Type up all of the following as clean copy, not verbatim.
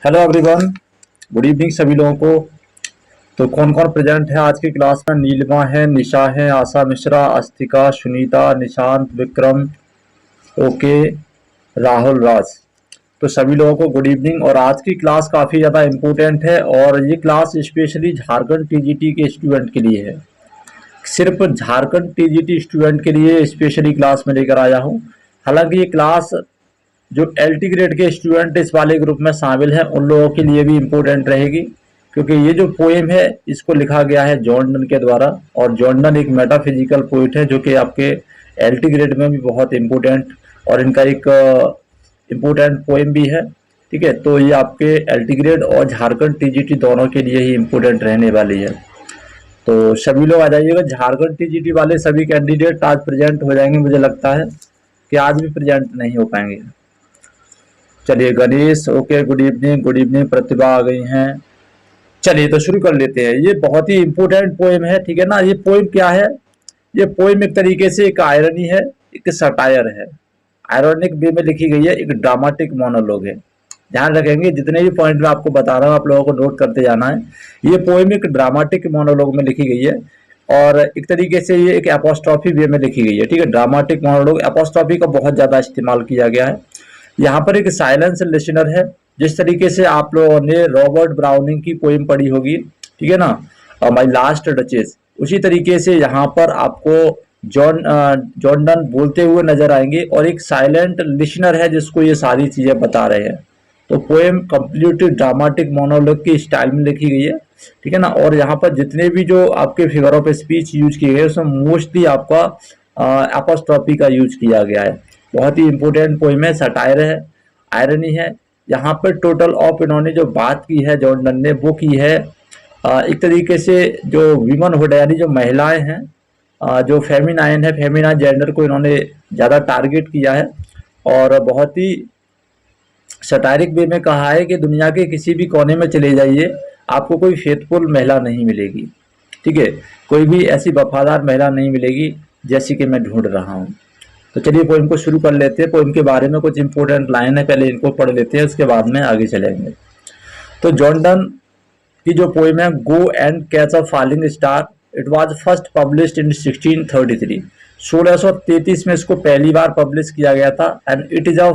Hello everyone. Good evening सभी लोगों को। तो कौन कौन प्रेजेंट है आज की क्लास में? नीलिमा है, निशा है, आशा मिश्रा, अस्तिका, सुनीता, निशांत, विक्रम, ओके, राहुल, राज। तो सभी लोगों को गुड इवनिंग। और आज की क्लास काफ़ी ज़्यादा इम्पोर्टेंट है और ये क्लास स्पेशली झारखंड टीजीटी के स्टूडेंट के लिए है। सिर्फ झारखंड टीजीटी स्टूडेंट के लिए स्पेशली क्लास में लेकर आया हूँ। हालांकि ये क्लास जो एलटी ग्रेड के स्टूडेंट इस वाले ग्रुप में शामिल हैं उन लोगों के लिए भी इम्पोर्टेंट रहेगी, क्योंकि ये जो पोएम है इसको लिखा गया है जॉन डन के द्वारा। और जॉन डन एक मेटाफिजिकल पोइट है जो कि आपके एलटी ग्रेड में भी बहुत इम्पोर्टेंट और इनका एक इम्पोर्टेंट पोएम भी है। ठीक है, तो ये आपके एलटी ग्रेड और झारखंड टीजीटी दोनों के लिए ही इम्पोर्टेंट रहने वाली है। तो सभी लोग आ जाइएगा। झारखंड टीजीटी वाले सभी कैंडिडेट आज प्रेजेंट हो जाएंगे। मुझे लगता है कि आज भी प्रेजेंट नहीं हो पाएंगे। चलिए Ganesh, okay, good evening. Good evening, Pratibha आ गई हैं। चलिए तो शुरू कर लेते हैं। ये बहुत ही इंपॉर्टेंट पोएम है, ठीक है ना। ये पोएम क्या है? ये पोएम एक तरीके से एक आयरनी है, एक सटायर है। आयरनिक वे में लिखी गई है, एक ड्रामेटिक मोनोलॉग है। ध्यान रखेंगे, जितने भी पॉइंट मैं आपको बता रहा हूँ आप लोगों को नोट करते जाना है। ये पोएम एक ड्रामेटिक मोनोलॉग में लिखी गई है और एक तरीके से ये एक एपोस्ट्रॉफी वे में लिखी गई है। ठीक है, ड्रामेटिक मोनोलॉग, एपोस्ट्रॉफी का बहुत ज्यादा इस्तेमाल किया गया है। यहाँ पर एक साइलेंस लिसनर है। जिस तरीके से आप लोगों ने रॉबर्ट ब्राउनिंग की पोइम पढ़ी होगी, ठीक है ना, माई लास्ट डचेस, उसी तरीके से यहाँ पर आपको जॉन डन बोलते हुए नजर आएंगे और एक साइलेंट लिसनर है जिसको ये सारी चीजें बता रहे हैं। तो पोएम कंप्लीट ड्रामेटिक मोनोलॉग की स्टाइल में लिखी गई है, ठीक है ना। और यहाँ पर जितने भी जो आपके फिगर ऑफ स्पीच यूज किए गए उसमें मोस्टली आपका एपोस्ट्रॉफी का यूज किया गया है। बहुत ही इंपॉर्टेंट पोइम है, सटायर है, आयरनी है। यहाँ पर टोटल ऑफ इन्होंने जो बात की है जॉन डन ने, वो की है एक तरीके से जो वीमन हुड यानी जो महिलाएं हैं, जो फेमिनाइन है, फेमिनाइन जेंडर को इन्होंने ज़्यादा टारगेट किया है। और बहुत ही सटायरिक वे में कहा है कि दुनिया के किसी भी कोने में चले जाइए आपको कोई फेथफुल महिला नहीं मिलेगी। ठीक है, कोई भी ऐसी वफादार महिला नहीं मिलेगी जैसी कि मैं ढूंढ रहा हूँ। तो चलिए पोइम को शुरू कर लेते हैं। पोइम के बारे में कुछ इंपॉर्टेंट लाइन है, पहले इनको पढ़ लेते हैं, उसके बाद में आगे चलेंगे। तो जॉन डन की जो पोइम है, गो and catch a falling star, it was first published in 1633। 1633 में इसको पहली बार पब्लिश किया गया था। And it is a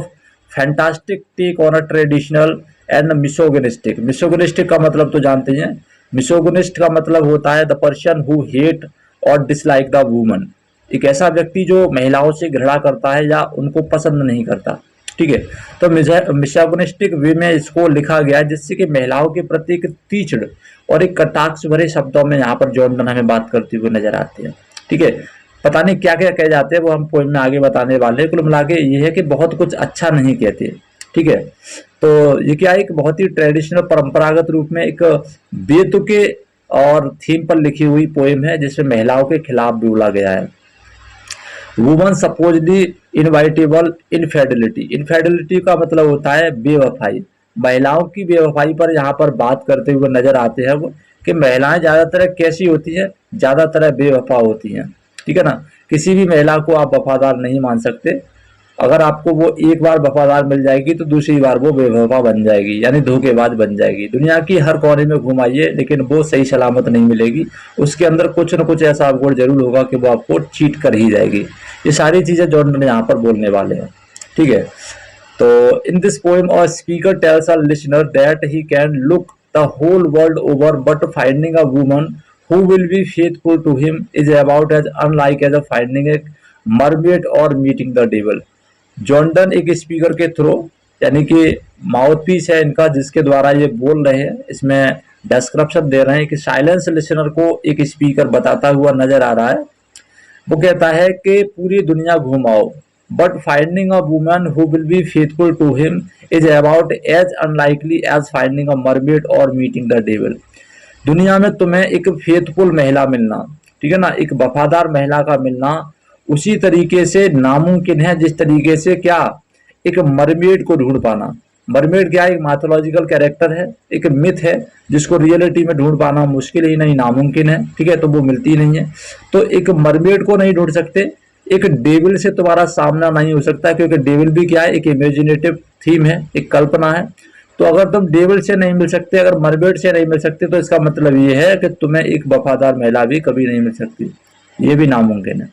fantastic take on a traditional and misogynistic. Misogynistic का मतलब तो जानते हैं। मिसोगिनिस्ट का मतलब होता है द पर्सन हु हेट और डिसलाइक द वुमन। एक ऐसा व्यक्ति जो महिलाओं से घृणा करता है या उनको पसंद नहीं करता। ठीक है, तो मिसोगिनिस्टिक वे में इसको लिखा गया है जिससे कि महिलाओं के प्रति एक तीक्ष्ण और एक कटाक्ष भरे शब्दों में यहाँ पर जॉन डन हमें बात करते हुए नजर आते हैं। ठीक है, पता नहीं क्या क्या कह जाते हैं वो हम पोइम में आगे बताने वाले हैं। कुल मिला के ये है कि बहुत कुछ अच्छा नहीं कहते। ठीक है, तो ये क्या एक बहुत ही ट्रेडिशनल परंपरागत रूप में एक बेतुके और थीम पर लिखी हुई पोइम है जिसमें महिलाओं के खिलाफ भी बोला गया है। Woman supposedly inevitable infidelity. Infidelity का मतलब होता है बेवफाई। महिलाओं की बेवफाई पर यहाँ पर बात करते हुए नजर आते हैं वो कि महिलाएं ज्यादातर कैसी होती हैं, ज्यादातर बेवफा होती हैं। ठीक है ना, किसी भी महिला को आप वफादार नहीं मान सकते। अगर आपको वो एक बार वफादार मिल जाएगी तो दूसरी बार वो बेवफा बन जाएगी, यानी धोखेबाज बन जाएगी। दुनिया की हर कोने में घुमाइए लेकिन वो सही सलामत नहीं मिलेगी। उसके अंदर कुछ न कुछ ऐसा गुण जरूर होगा कि वो आपको चीट कर ही जाएगी। ये सारी चीजें जॉन डन यहाँ पर बोलने वाले हैं। ठीक है, तो in this poem a speaker tells a listener that he can look the whole world over but finding a woman who will be faithful to him is about as unlike as a finding a mermaid or meeting the devil। John Donne एक speaker के through, यानी कि mouth piece है इनका जिसके द्वारा ये बोल रहे हैं, इसमें डिस्क्रिप्शन दे रहे हैं कि साइलेंस लिसनर को एक स्पीकर बताता हुआ नजर आ रहा है। वो कहता है कि पूरी दुनिया घुमाओ but finding a woman who will be faithful to him is about as unlikely as finding a mermaid और मीटिंग द डेविल। दुनिया में तुम्हें एक फेथफुल महिला मिलना, ठीक है ना, एक वफादार महिला का मिलना उसी तरीके से नामुमकिन है जिस तरीके से क्या एक मरमेड को ढूंढ पाना। मरमेड क्या एक माइथोलॉजिकल कैरेक्टर है, एक मिथ है जिसको रियलिटी में ढूंढ पाना मुश्किल ही नहीं, नामुमकिन है। ठीक है, तो वो मिलती नहीं है। तो एक मरमेड को नहीं ढूंढ सकते, एक डेविल से तुम्हारा सामना नहीं हो सकता, क्योंकि डेविल भी क्या है एक इमेजिनेटिव थीम है, एक कल्पना है। तो अगर तुम डेविड से नहीं मिल सकते, अगर मरमेड से नहीं मिल सकते, तो इसका मतलब ये है कि तुम्हें एक वफादार महिला भी कभी नहीं मिल सकती, ये भी नामुमकिन है।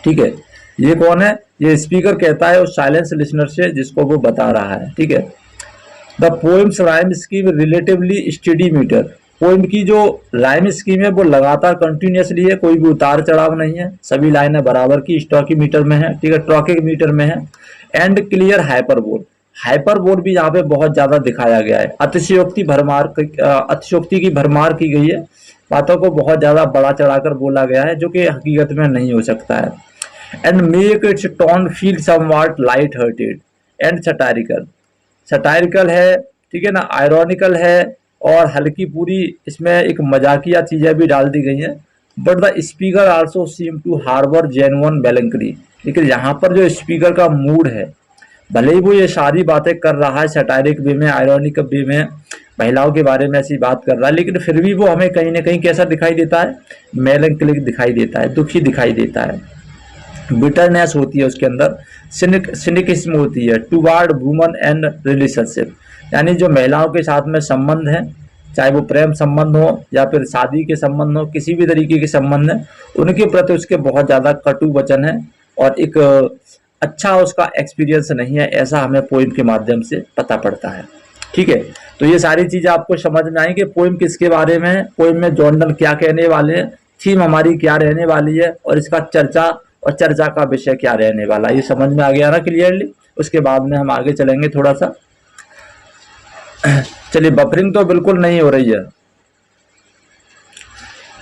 ठीक है, ये कौन है? ये स्पीकर कहता है उस साइलेंस लिसनर से जिसको वो बता रहा है। ठीक है, the poem's rhyme scheme relatively study meter, poem की जो राइम स्कीम है वो लगातार कंटिन्यूसली है, कोई भी उतार चढ़ाव नहीं है, सभी लाइनें बराबर की स्टॉकी मीटर में है। ठीक है, ट्रॉकिक मीटर में है। एंड क्लियर हाइपरबोल, हाइपरबोल भी यहाँ पे बहुत ज्यादा दिखाया गया है। अतिशयोक्ति की भरमार की गई है, बातों को बहुत ज्यादा बड़ा चढ़ाकर बोला गया है जो कि हकीकत में नहीं हो सकता है। And make it's tone feel somewhat light hearted and satirical, satirical है, ठीक है ना, आयरॉनिकल है, और हल्की पूरी इसमें एक मजाकिया चीजें भी डाल दी गई हैं। But the speaker also seem to harbour genuine melancholy, लेकिन यहाँ पर जो स्पीकर का मूड है, भले ही वो ये सारी बातें कर रहा है सटायरिक वे में, आयरॉनिक वे में, महिलाओं के बारे में ऐसी बात कर रहा है, लेकिन फिर भी वो हमें कहीं ना कहीं कैसा दिखाई देता है? मेलंकलिक दिखाई देता है, दुखी दिखाई देता है। बिटरनेस होती है उसके अंदर, सिनिकिज्म होती है टुवार्ड वुमन एंड रिलेशनशिप, यानी जो महिलाओं के साथ में संबंध है, चाहे वो प्रेम संबंध हो या फिर शादी के संबंध हो, किसी भी तरीके के संबंध है, उनके प्रति उसके बहुत ज़्यादा कटु वचन है और एक अच्छा उसका एक्सपीरियंस नहीं है, ऐसा हमें पोइम के माध्यम से पता पड़ता है। ठीक है, तो ये सारी चीज़ें आपको समझ में आई कि पोइम किसके बारे में है, पोइम में जॉन डन क्या कहने वाले हैं, थीम हमारी क्या रहने वाली है, और इसका चर्चा का विषय क्या रहने वाला है। ये समझ में आ गया ना क्लियरली? उसके बाद में हम आगे चलेंगे थोड़ा सा। चलिए, बफरिंग तो बिल्कुल नहीं हो रही है,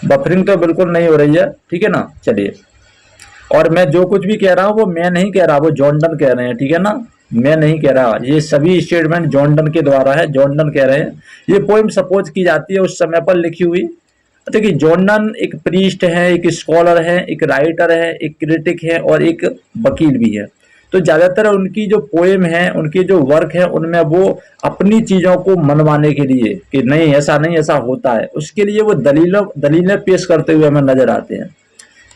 बफरिंग तो बिल्कुल नहीं हो रही है, ठीक है ना। चलिए, और मैं जो कुछ भी कह रहा हूँ वो मैं नहीं कह रहा, वो जॉन डन कह रहे हैं, ठीक है ना, मैं नहीं कह रहा, ये सभी स्टेटमेंट जॉन डन के द्वारा है, जॉन डन कह रहे हैं। ये पोइम सपोज की जाती है उस समय पर लिखी हुई। देखिए, जॉन डन एक प्रीस्ट है, एक स्कॉलर है, एक राइटर है, एक क्रिटिक है और एक वकील भी है। तो ज़्यादातर उनकी जो पोएम है, उनके जो वर्क है, उनमें वो अपनी चीज़ों को मनवाने के लिए कि नहीं ऐसा नहीं ऐसा होता है, उसके लिए वो दलीलें पेश करते हुए हमें नजर आते हैं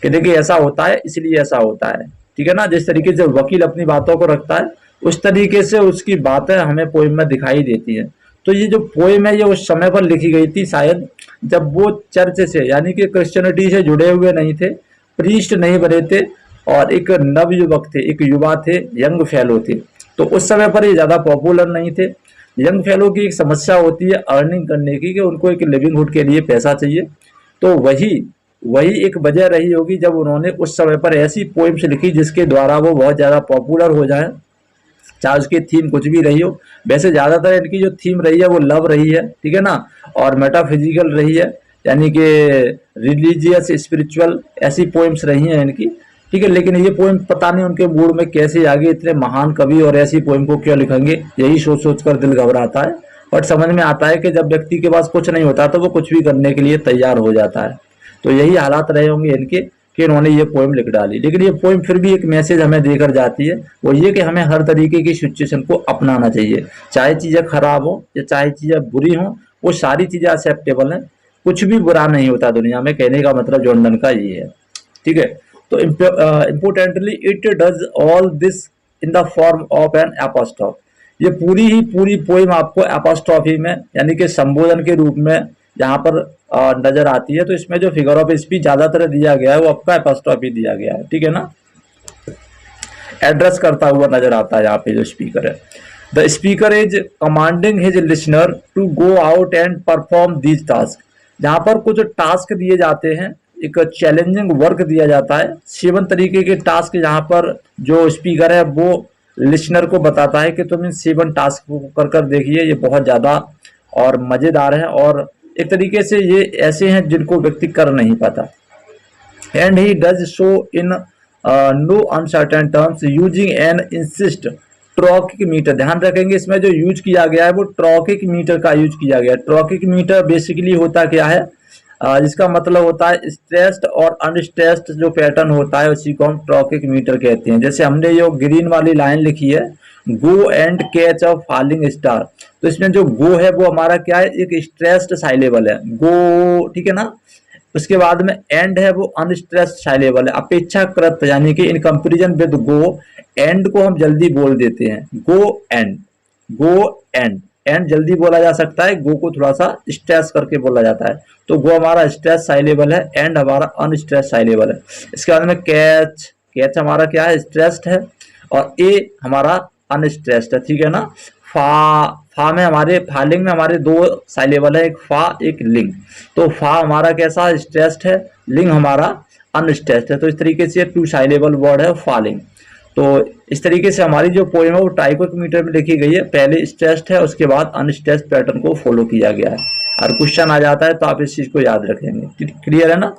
कि देखिए ऐसा होता है इसलिए ऐसा होता है। ठीक है ना, जिस तरीके से वकील अपनी बातों को रखता है उस तरीके से उसकी बातें हमें पोएम में दिखाई देती हैं। तो ये जो पोएम है ये उस समय पर लिखी गई थी, शायद जब वो चर्च से यानी कि क्रिश्चियनिटी से जुड़े हुए नहीं थे, प्रीस्ट नहीं बने थे, और एक नवयुवक थे, एक युवा थे, यंग फेलो थे। तो उस समय पर ये ज़्यादा पॉपुलर नहीं थे। यंग फेलो की एक समस्या होती है अर्निंग करने की, कि उनको एक लिविंगहुड के लिए पैसा चाहिए। तो वही एक वजह रही होगी जब उन्होंने उस समय पर ऐसी पोएम्स लिखी जिसके द्वारा वो बहुत ज़्यादा पॉपुलर हो जाए, चाहे उसकी थीम कुछ भी रही हो। वैसे ज़्यादातर इनकी जो थीम रही है वो लव रही है, ठीक है ना, और मेटाफिजिकल रही है, यानी कि रिलीजियस स्पिरिचुअल, ऐसी पोएम्स रही हैं इनकी। ठीक है, लेकिन ये पोएम पता नहीं उनके मूड में कैसे आगे, इतने महान कवि और ऐसी पोएम को क्यों लिखेंगे, यही सोच सोच कर दिल घबराता है। बट समझ में आता है कि जब व्यक्ति के पास कुछ नहीं होता तो वो कुछ भी करने के लिए तैयार हो जाता है। तो यही हालात रहे होंगे इनके कि इन्होंने ये पोएम लिख डाली। लेकिन ये पोएम फिर भी एक मैसेज हमें देकर जाती है, वो ये कि हमें हर तरीके की सिचुएशन को अपनाना चाहिए, चाहे चीज़ें खराब हो या चाहे चीज़ें बुरी हो, वो सारी चीज़ें एक्सेप्टेबल हैं, कुछ भी बुरा नहीं होता दुनिया में, कहने का मतलब जॉन डन का ये है। ठीक है, तो importantly it does all this in the form of an apostrophe, ये पूरी पोएम आपको एपोस्ट्रॉफी में यानी कि संबोधन के रूप में यहाँ पर नजर आती है। तो इसमें जो फिगर ऑफ स्पीच ज्यादातर दिया गया है वो आपका एपोस्ट्रॉफी दिया गया है, ठीक है ना, एड्रेस करता हुआ नजर आता है यहाँ पे जो स्पीकर है। The speaker is commanding his listener to go out and perform these task, जहाँ पर कुछ टास्क दिए जाते हैं, एक चैलेंजिंग वर्क दिया जाता है, 7 तरीके के टास्क, यहाँ पर जो स्पीकर है वो लिसनर को बताता है कि तुम इन 7 टास्क को कर देखिए, ये बहुत ज़्यादा और मज़ेदार है, और एक तरीके से ये ऐसे हैं जिनको व्यक्ति कर नहीं पाता। And he does so in no uncertain terms using an insistent trochaic meter, ध्यान रखेंगे इसमें जो यूज किया गया है वो ट्रॉकिक मीटर का यूज किया गया है। ट्रॉकिक मीटर बेसिकली होता क्या है, जिसका मतलब होता है स्ट्रेस्ड और अनस्ट्रेस्ड जो पैटर्न होता है उसी को हम ट्रॉकिक मीटर कहते हैं। जैसे हमने जो ग्रीन वाली लाइन लिखी है, गो and catch a falling star, तो इसमें जो गो है वो हमारा क्या है, एक स्ट्रेस्ड साइलेबल है, गो, ठीक है ना। उसके बाद में एंड है वो अनस्ट्रेस्ड साइलेबल है, अपेक्षाकृत, यानी कि in comparison with go, and को हम जल्दी बोल देते हैं, go and, go and, and जल्दी बोला जा सकता है, गो को थोड़ा सा स्ट्रेस करके बोला जाता है। तो गो हमारा स्ट्रेस साइलेबल है, एंड हमारा अनस्ट्रेस साइलेबल है। इसके बाद में कैच, कैच हमारा क्या है, स्ट्रेस्ड है, और ए हमारा अनस्ट्रेस्ड है, ठीक है ना। फा में हमारे फालिंग में हमारे दो साइलेबल है, एक फा एक लिंग। तो फा हमारा कैसा स्ट्रेस्ड है, लिंग हमारा अनस्ट्रेस्ड है। तो इस तरीके से टू साइलेबल वर्ड है फालिंग। तो इस तरीके से हमारी जो पोएम है वो ट्राइकोइक मीटर में लिखी गई है, पहले स्ट्रेस्ड है, उसके बाद अनस्ट्रेस्ड पैटर्न को फॉलो किया गया है। और क्वेश्चन आ जाता है तो आप इस चीज को याद रखेंगे, क्लियर है ना।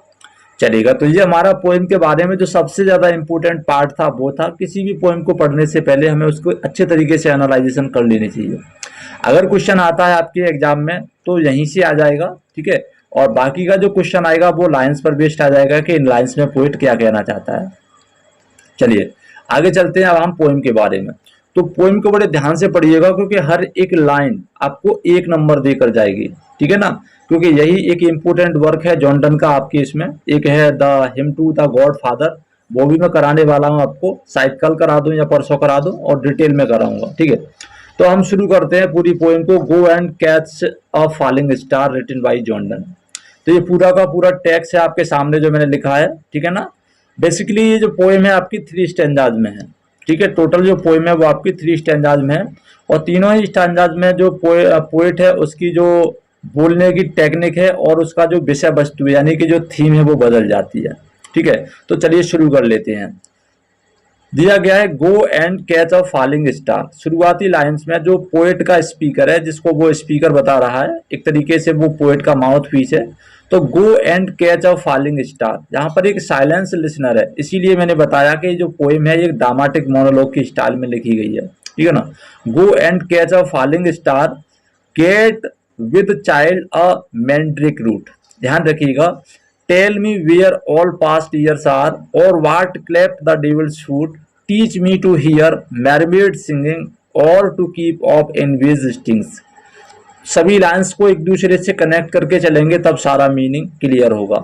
चलेगा, तो ये हमारा पोएम के बारे में जो सबसे ज्यादा इंपॉर्टेंट पार्ट था वो था, किसी भी पोएम को पढ़ने से पहले हमें उसको अच्छे तरीके से एनालाइजेशन कर लेनी चाहिए। अगर क्वेश्चन आता है आपके एग्जाम में तो यहीं से आ जाएगा, ठीक है। और बाकी का जो क्वेश्चन आएगा वो लाइंस पर बेस्ड आ जाएगा कि इन लाइंस में पोएट क्या कहना चाहता है। चलिए आगे चलते हैं अब हम पोएम के बारे में। तो पोएम को बड़े ध्यान से पढ़िएगा, क्योंकि हर एक लाइन आपको 1 नंबर देकर जाएगी, ठीक है ना। क्योंकि यही एक इम्पोर्टेंट वर्क है जॉन डन का आपके इसमें। एक है the hymn to the God father, वो भी मैं कराने वाला हूँ आपको, शायद कल करा दूं या परसों करा दूं, और डिटेल में कराऊंगा, ठीक है। तो हम शुरू करते हैं पूरी पोएम को। Go and catch a falling star written by John Donne. तो ये पूरा का पूरा टेक्स्ट है आपके सामने जो मैंने लिखा है, ठीक है ना। बेसिकली ये जो पोएम है आपकी 3 स्टैंजाज में है, ठीक है। टोटल जो पोएम है वो आपकी 3 स्टैंजाज में है, और तीनों ही स्टैंजाज में जो पोएट है उसकी जो बोलने की टेक्निक है और उसका जो विषय वस्तु है यानी कि जो थीम है वो बदल जाती है, ठीक है। तो चलिए शुरू कर लेते हैं। दिया गया है गो and catch a falling star. शुरुआती लाइंस में जो पोएट का स्पीकर है, जिसको वो स्पीकर बता रहा है, एक तरीके से वो पोएट का माउथ पीस है। तो गो and catch a falling star, यहाँ पर एक साइलेंस लिसनर है, इसीलिए मैंने बताया कि जो पोएम है ये ड्रामेटिक मोनोलॉग की स्टाइल में लिखी गई है, ठीक है ना। Go and catch a falling star, get with child a mandrake root. ध्यान रखिएगा, tell me where all past years are, और what cleft the devil's foot, teach me to hear mermaid singing, और to keep off envy's stings. सभी lines को एक दूसरे से connect करके चलेंगे तब सारा मीनिंग क्लियर होगा।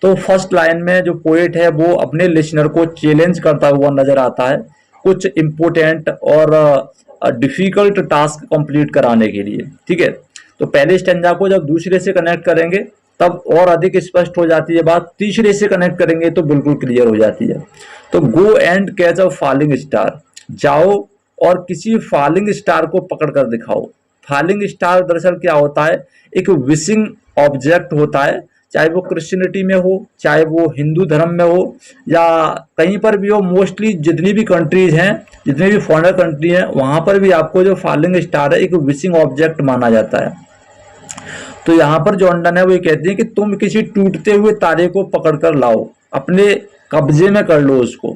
तो फर्स्ट लाइन में जो पोएट है वो अपने लिसनर को चैलेंज करता हुआ नजर आता है, कुछ इंपोर्टेंट और डिफिकल्ट टास्क कंप्लीट कराने के लिए, ठीक है। तो पहले स्टैंजा को जब दूसरे से कनेक्ट करेंगे तब और अधिक स्पष्ट हो जाती है बात, तीसरे से कनेक्ट करेंगे तो बिल्कुल क्लियर हो जाती है। तो गो and catch a falling star, जाओ और किसी फॉलिंग स्टार को पकड़ कर दिखाओ। फॉलिंग स्टार दरअसल क्या होता है, एक विशिंग ऑब्जेक्ट होता है, चाहे वो क्रिश्चियनिटी में हो, चाहे वो हिंदू धर्म में हो, या कहीं पर भी हो। मोस्टली जितनी भी कंट्रीज हैं, जितनी भी फॉरेनर कंट्री हैं, वहां पर भी आपको जो फॉलिंग स्टार है एक विशिंग ऑब्जेक्ट माना जाता है। तो यहाँ पर जॉन डन है वो ये कहते हैं कि तुम किसी टूटते हुए तारे को पकड़ कर लाओ, अपने कब्जे में कर लो उसको।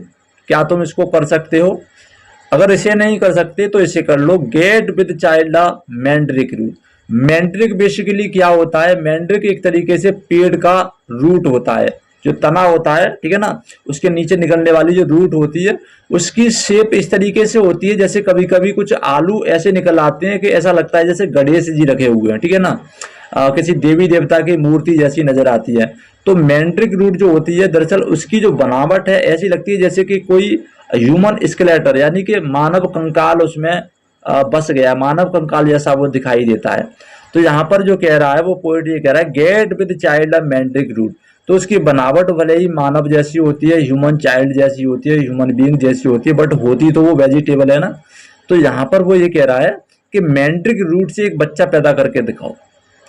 क्या तुम इसको कर सकते हो? अगर इसे नहीं कर सकते तो इसे कर लो। Get with child a mandrake root. Mandrake basically क्या होता है, मैंड्रिक एक तरीके से पेड़ का रूट होता है, जो तना होता है, ठीक है ना, उसके नीचे निकलने वाली जो रूट होती है उसकी शेप इस तरीके से होती है जैसे कभी कभी कुछ आलू ऐसे निकल आते हैं कि ऐसा लगता है जैसे गणेश जी रखे हुए हैं, ठीक है ना, किसी देवी देवता की मूर्ति जैसी नजर आती है। तो मैंड्रिक रूट जो होती है दरअसल उसकी जो बनावट है ऐसी लगती है जैसे कि कोई ह्यूमन स्केलेटर यानी कि मानव कंकाल उसमें बस गया, मानव कंकाल जैसा वो दिखाई देता है। तो यहाँ पर जो कह रहा है वो पोएट ये कह रहा है get with child mandrake root. तो उसकी बनावट भले ही मानव जैसी होती है, ह्यूमन चाइल्ड जैसी होती है, ह्यूमन बीइंग जैसी होती है, बट होती तो वो वेजिटेबल है ना। तो यहाँ पर वो ये कह रहा है कि मैंड्रिक रूट से एक बच्चा पैदा करके दिखाओ,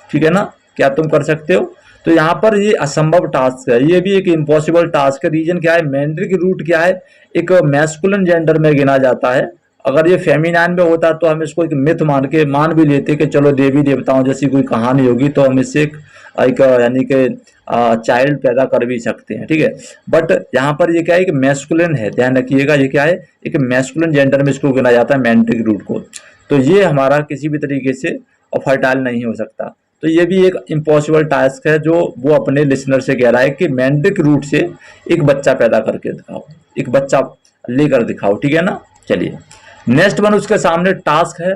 ठीक है ना, क्या तुम कर सकते हो? तो यहाँ पर ये असंभव टास्क है, ये भी एक इम्पॉसिबल टास्क है। रीजन क्या है, मैंड्रिक रूट क्या है, एक मैस्कुलिन जेंडर में गिना जाता है। अगर ये फेमिनाइन में होता तो हम इसको एक मिथ मान भी लेते कि चलो देवी देवताओं जैसी कोई कहानी होगी तो हम इससे एक यानी कि चाइल्ड पैदा कर भी सकते हैं, ठीक है। बट यहाँ पर ये क्या है कि मैस्कुलिन है, ध्यान रखिएगा, ये क्या है, एक मैस्कुलिन जेंडर में इसको गिना जाता है मैंड्रिक रूट को। तो ये हमारा किसी भी तरीके से फर्टाइल नहीं हो सकता। तो ये भी एक इम्पॉसिबल टास्क है जो वो अपने लिसनर से कह रहा है कि मैंड्रिक रूट से एक बच्चा पैदा करके दिखाओ, एक बच्चा लेकर दिखाओ, ठीक है ना। चलिए नेक्स्ट वन उसके सामने टास्क है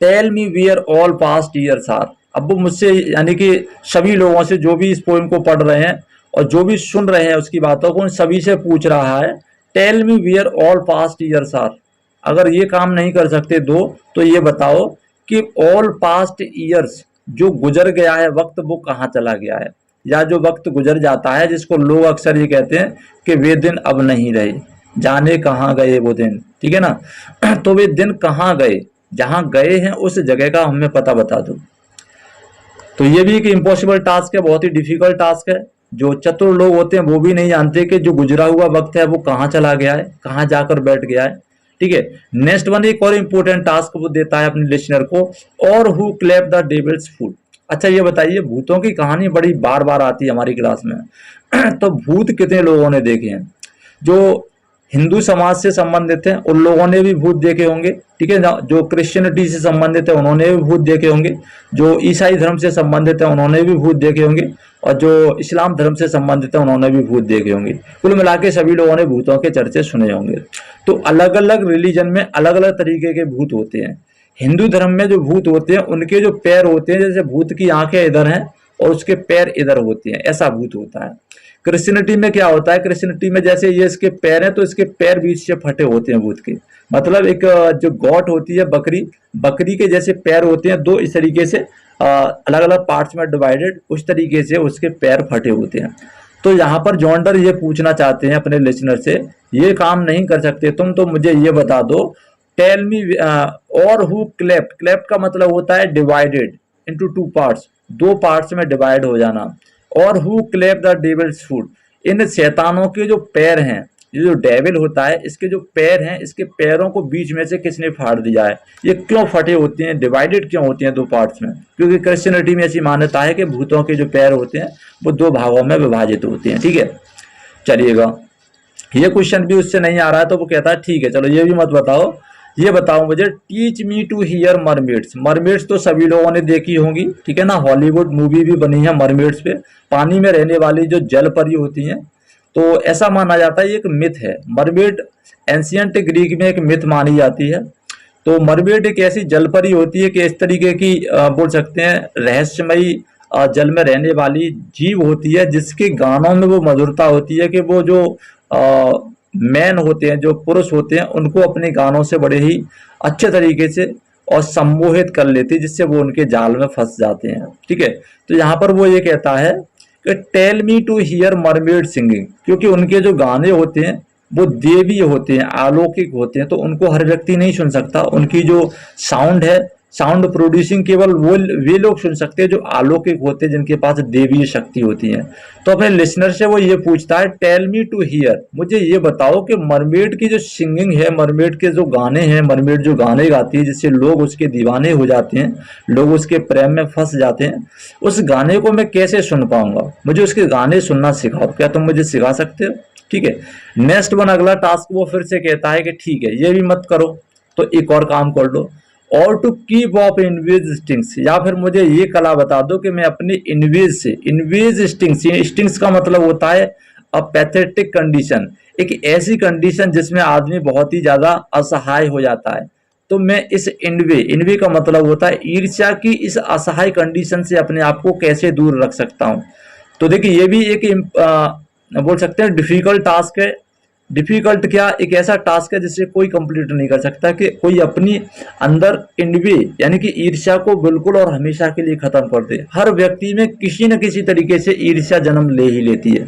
tell me where all past years are. अब वो मुझसे यानी कि सभी लोगों से जो भी इस पोएम को पढ़ रहे हैं और जो भी सुन रहे हैं उसकी बातों को, उन सभी से पूछ रहा है tell me where all past years are. अगर ये काम नहीं कर सकते दो तो ये बताओ कि ऑल पास्ट ईयर्स, जो गुजर गया है वक्त वो कहाँ चला गया है, या जो वक्त गुजर जाता है जिसको लोग अक्सर ये कहते हैं कि वे दिन अब नहीं रहे, जाने कहाँ गए वो दिन, ठीक है ना। तो वे दिन कहाँ गए, जहाँ गए हैं उस जगह का हमें पता बता दो। तो ये भी एक इम्पॉसिबल टास्क है, बहुत ही डिफिकल्ट टास्क है। जो चतुर लोग होते हैं वो भी नहीं जानते कि जो गुजरा हुआ वक्त है वो कहाँ चला गया है, कहाँ जाकर बैठ गया है, ठीक है। नेक्स्ट वन एक और इम्पोर्टेंट टास्क वो देता है अपने लिसनर को, और who cleft the devil's foot. अच्छा ये बताइए, भूतों की कहानी बड़ी बार बार आती है हमारी क्लास में। तो भूत कितने लोगों ने देखे हैं? जो हिंदू समाज से संबंधित हैं उन लोगों ने भी भूत देखे होंगे, ठीक है ना। जो क्रिश्चियनिटी से संबंधित है उन्होंने भी भूत देखे होंगे, जो ईसाई धर्म से संबंधित है उन्होंने भी भूत देखे होंगे, और जो इस्लाम धर्म से संबंधित है उन्होंने भी भूत देखे होंगे। कुल मिला के सभी लोगों ने भूतों के चर्चे सुने होंगे। तो अलग अलग रिलीजन में अलग अलग तरीके के भूत होते हैं। हिंदू धर्म में जो भूत होते हैं उनके जो पैर होते हैं, जैसे भूत की आंखें इधर हैं और उसके पैर इधर होते हैं, ऐसा भूत होता है। क्रिश्चियनिटी में क्या होता है, क्रिश्चियनिटी में जैसे ये इसके पैर हैं तो इसके पैर बीच से फटे होते हैं भूत के, मतलब एक जो गॉट होती है बकरी, बकरी के जैसे पैर होते हैं दो, इस तरीके से अलग अलग पार्ट्स में डिवाइडेड, उस तरीके से उसके पैर फटे होते हैं। तो यहाँ पर जॉन्डर ये पूछना चाहते हैं अपने लिसनर से, ये काम नहीं कर सकते तुम तो मुझे ये बता दो, टेल मी और हु क्लेप्ट, क्लेप्ट का मतलब होता है डिवाइडेड इनटू टू पार्ट्स, दो पार्ट्स में डिवाइड हो जाना। और who cleft the devil's foot, इन शैतानों के जो पैर हैं, ये जो डेविल होता है इसके जो पैर हैं, इसके पैरों को बीच में से किसने फाड़ दिया है, ये क्यों फटे होते हैं, डिवाइडेड क्यों होते हैं दो पार्ट्स में? क्योंकि क्रिश्चियनिटी में ऐसी मान्यता है कि भूतों के जो पैर होते हैं वो दो भागों में विभाजित होते हैं, ठीक है। चलिएगा, ये क्वेश्चन भी उससे नहीं आ रहा है तो वो कहता है ठीक है चलो ये भी मत बताओ, ये बताओ मुझे, teach me to hear mermaids. Mermaids तो सभी लोगों ने देखी होंगी, ठीक है ना, हॉलीवुड मूवी भी बनी है मरमेड्स पे, पानी में रहने वाली जो जल परी होती हैं। तो ऐसा माना जाता है, ये एक मिथ है मरमेड, एंशियंट ग्रीक में एक मिथ मानी जाती है। तो मरमेड एक ऐसी जल परी होती है कि इस तरीके की बोल सकते हैं रहस्यमयी जल में रहने वाली जीव होती है, जिसके गानों में वो मधुरता होती है कि वो जो मैन होते हैं, जो पुरुष होते हैं, उनको अपने गानों से बड़े ही अच्छे तरीके से और सम्मोहित कर लेती है, जिससे वो उनके जाल में फंस जाते हैं, ठीक है। तो यहाँ पर वो ये कहता है कि tell me to hear mermaid singing, क्योंकि उनके जो गाने होते हैं वो देवी होते हैं, अलौकिक होते हैं, तो उनको हर व्यक्ति नहीं सुन सकता। उनकी जो साउंड है, साउंड प्रोड्यूसिंग केवल वो वे लोग सुन सकते हैं जो अलौकिक होते हैं, जिनके पास देवीय शक्ति होती है। तो अपने लिसनर से वो ये पूछता है, टेल मी टू हियर, मुझे ये बताओ कि मरमेड की जो सिंगिंग है, मरमेड के जो गाने हैं, मरमेड जो गाने गाती है जिससे लोग उसके दीवाने हो जाते हैं, लोग उसके प्रेम में फंस जाते हैं, उस गाने को मैं कैसे सुन पाऊंगा? मुझे उसके गाने सुनना सिखाओ, क्या तुम मुझे सिखा सकते हो? ठीक है। नेक्स्ट वन, अगला टास्क वो फिर से कहता है कि ठीक है ये भी मत करो तो एक और काम कर लो, और टू कीप ऑफ इनवेज स्टिंग्स, या फिर मुझे ये कला बता दो कि मैं अपनी इनवेज से, इनवेज स्टिंग्स, स्टिंग्स का मतलब होता है अ पैथेटिक कंडीशन, एक ऐसी कंडीशन जिसमें आदमी बहुत ही ज्यादा असहाय हो जाता है, तो मैं इस इनवे, इनवे का मतलब होता है ईर्ष्या की, इस असहाय कंडीशन से अपने आप को कैसे दूर रख सकता हूँ। तो देखिए ये भी एक बोल सकते हैं डिफिकल्ट टास्क है। डिफिकल्ट क्या, एक ऐसा टास्क है जिसे कोई कंप्लीट नहीं कर सकता, कि कोई अपनी अंदर इनवे यानी कि ईर्ष्या को बिल्कुल और हमेशा के लिए खत्म कर दे। हर व्यक्ति में किसी न किसी तरीके से ईर्ष्या जन्म ले ही लेती है।